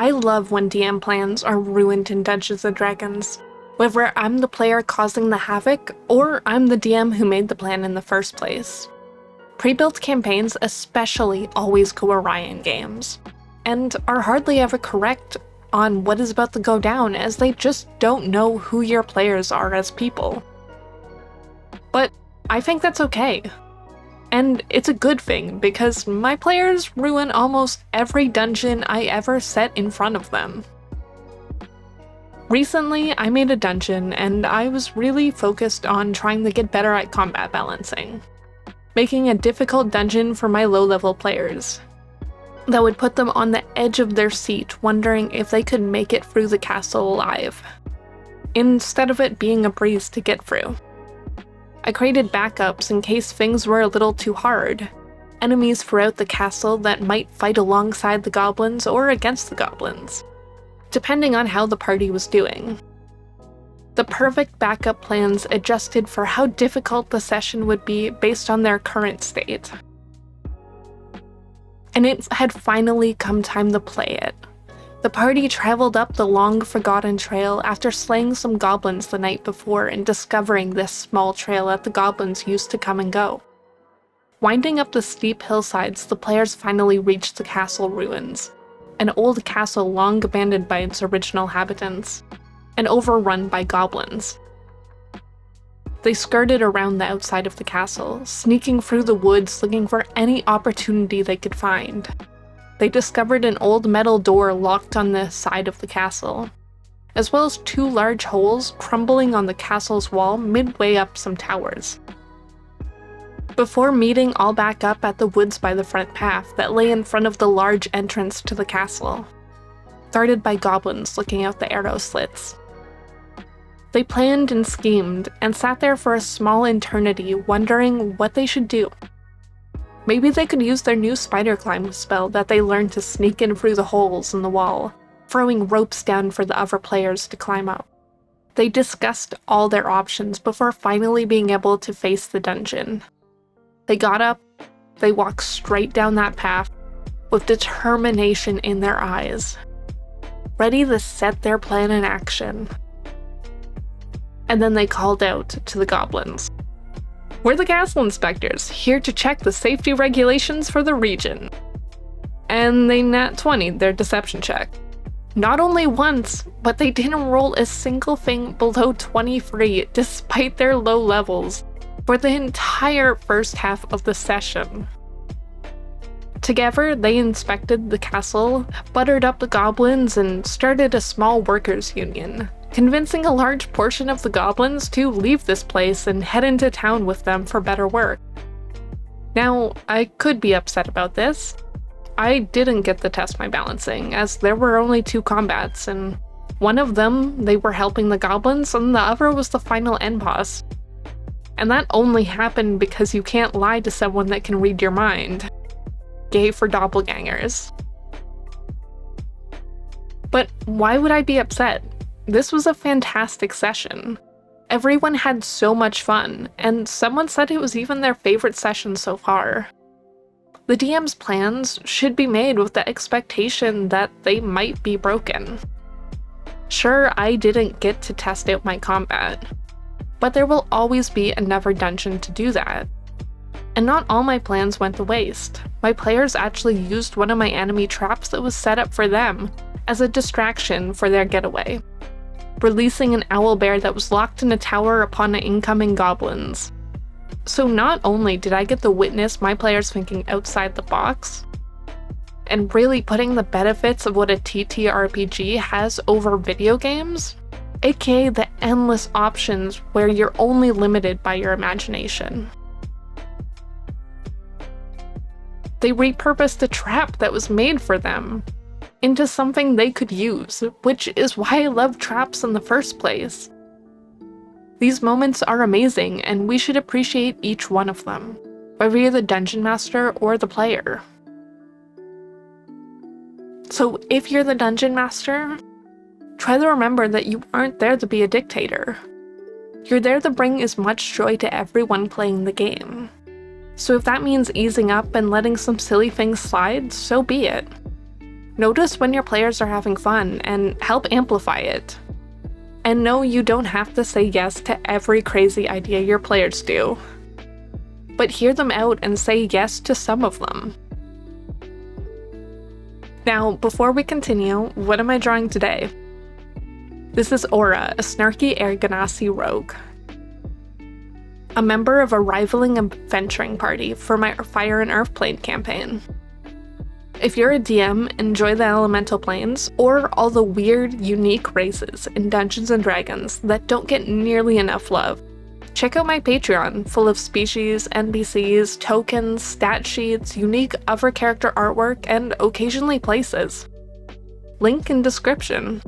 I love when DM plans are ruined in Dungeons & Dragons, whether I'm the player causing the havoc or I'm the DM who made the plan in the first place. Pre-built campaigns especially always go awry in games, and are hardly ever correct on what is about to go down, as they just don't know who your players are as people. But I think that's okay. And it's a good thing, because my players ruin almost every dungeon I ever set in front of them. Recently, I made a dungeon, and I was really focused on trying to get better at combat balancing, making a difficult dungeon for my low-level players that would put them on the edge of their seat, wondering if they could make it through the castle alive, instead of it being a breeze to get through. I created backups in case things were a little too hard, enemies throughout the castle that might fight alongside the goblins or against the goblins, depending on how the party was doing. The perfect backup plans adjusted for how difficult the session would be based on their current state. And it had finally come time to play it. The party traveled up the long-forgotten trail after slaying some goblins the night before and discovering this small trail that the goblins used to come and go. Winding up the steep hillsides, the players finally reached the castle ruins, an old castle long abandoned by its original inhabitants, and overrun by goblins. They skirted around the outside of the castle, sneaking through the woods looking for any opportunity they could find. They discovered an old metal door locked on the side of the castle, as well as 2 large holes crumbling on the castle's wall midway up some towers. Before meeting all back up at the woods by the front path that lay in front of the large entrance to the castle, guarded by goblins looking out the arrow slits. They planned and schemed, and sat there for a small eternity wondering what they should do. Maybe they could use their new spider climb spell that they learned to sneak in through the holes in the wall, throwing ropes down for the other players to climb up. They discussed all their options before finally being able to face the dungeon. They got up, they walked straight down that path, with determination in their eyes, ready to set their plan in action. And then they called out to the goblins. "We're the castle inspectors, here to check the safety regulations for the region." And they nat 20'd their deception check. Not only once, but they didn't roll a single thing below 23 despite their low levels for the entire first half of the session. Together, they inspected the castle, buttered up the goblins, and started a small workers' union, convincing a large portion of the goblins to leave this place and head into town with them for better work. Now, I could be upset about this. I didn't get to test my balancing, as there were only 2 combats, and one of them they were helping the goblins, and the other was the final end boss. And that only happened because you can't lie to someone that can read your mind. Gay for doppelgangers. But why would I be upset? This was a fantastic session. Everyone had so much fun, and someone said it was even their favorite session so far. The DM's plans should be made with the expectation that they might be broken. Sure, I didn't get to test out my combat, but there will always be another dungeon to do that. And not all my plans went to waste. My players actually used one of my enemy traps that was set up for them as a distraction for their getaway, releasing an owlbear that was locked in a tower upon the incoming goblins. So not only did I get to witness my players thinking outside the box, and really putting the benefits of what a TTRPG has over video games, aka the endless options where you're only limited by your imagination. They repurposed a trap that was made for them into something they could use, which is why I love traps in the first place. These moments are amazing, and we should appreciate each one of them, whether you're the dungeon master or the player. So if you're the dungeon master, try to remember that you aren't there to be a dictator. You're there to bring as much joy to everyone playing the game. So if that means easing up and letting some silly things slide, so be it. Notice when your players are having fun and help amplify it. And no, you don't have to say yes to every crazy idea your players do. But hear them out and say yes to some of them. Now, before we continue, what am I drawing today? This is Aura, a snarky Air Ganassi rogue. A member of a rivaling adventuring party for my Fire and Earth Plane campaign. If you're a DM, enjoy the elemental planes, or all the weird, unique races in Dungeons & Dragons that don't get nearly enough love, check out my Patreon, full of species, NPCs, tokens, stat sheets, unique other character artwork, and occasionally places. Link in description.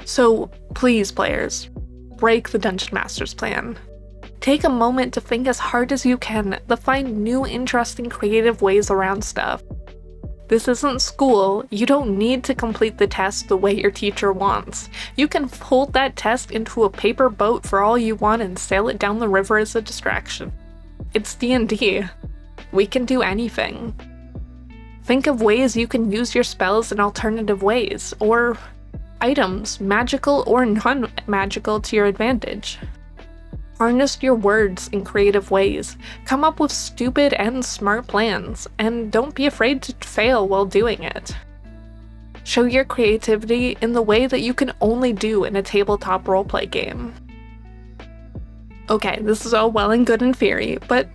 So please, players, break the Dungeon Master's plan. Take a moment to think as hard as you can to find new, interesting, creative ways around stuff. This isn't school. You don't need to complete the test the way your teacher wants. You can fold that test into a paper boat for all you want and sail it down the river as a distraction. It's D&D. We can do anything. Think of ways you can use your spells in alternative ways, or items, magical or non-magical, to your advantage. Harness your words in creative ways, come up with stupid and smart plans, and don't be afraid to fail while doing it. Show your creativity in the way that you can only do in a tabletop roleplay game. Okay, this is all well and good in theory, but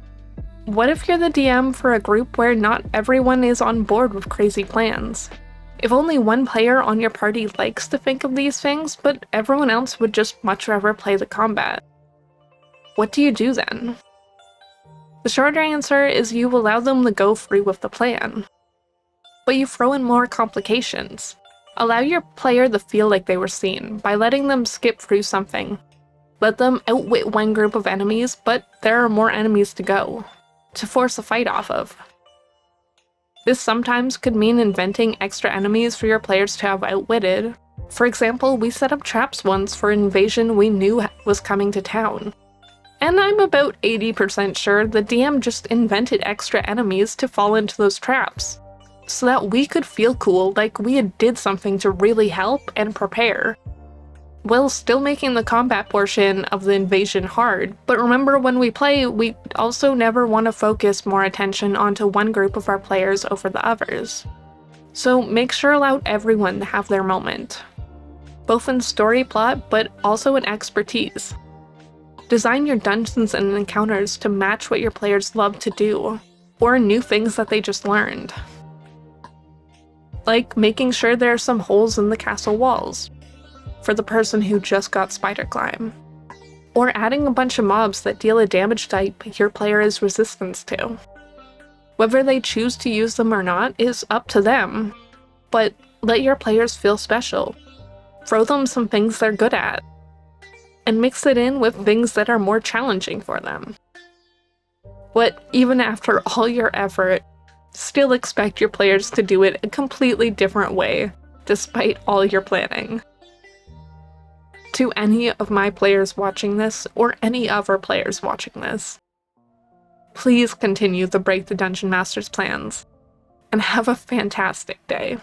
what if you're the DM for a group where not everyone is on board with crazy plans? If only one player on your party likes to think of these things, but everyone else would just much rather play the combat? What do you do then? The shorter answer is you allow them to go free with the plan. But you throw in more complications. Allow your player to feel like they were seen by letting them skip through something. Let them outwit one group of enemies, but there are more enemies to go, to force a fight off of. This sometimes could mean inventing extra enemies for your players to have outwitted. For example, we set up traps once for an invasion we knew was coming to town. And I'm about 80% sure the DM just invented extra enemies to fall into those traps, so that we could feel cool, like we did something to really help and prepare, while still making the combat portion of the invasion hard. But remember, when we play, we also never want to focus more attention onto one group of our players over the others. So make sure to allow everyone to have their moment, both in story plot, but also in expertise. Design your dungeons and encounters to match what your players love to do, or new things that they just learned. Like making sure there are some holes in the castle walls, for the person who just got spider climb. Or adding a bunch of mobs that deal a damage type your player is resistant to. Whether they choose to use them or not is up to them, but let your players feel special. Throw them some things they're good at, and mix it in with things that are more challenging for them. But even after all your effort, still expect your players to do it a completely different way, despite all your planning. To any of my players watching this, or any other players watching this, please continue to break the Dungeon Master's plans, and have a fantastic day.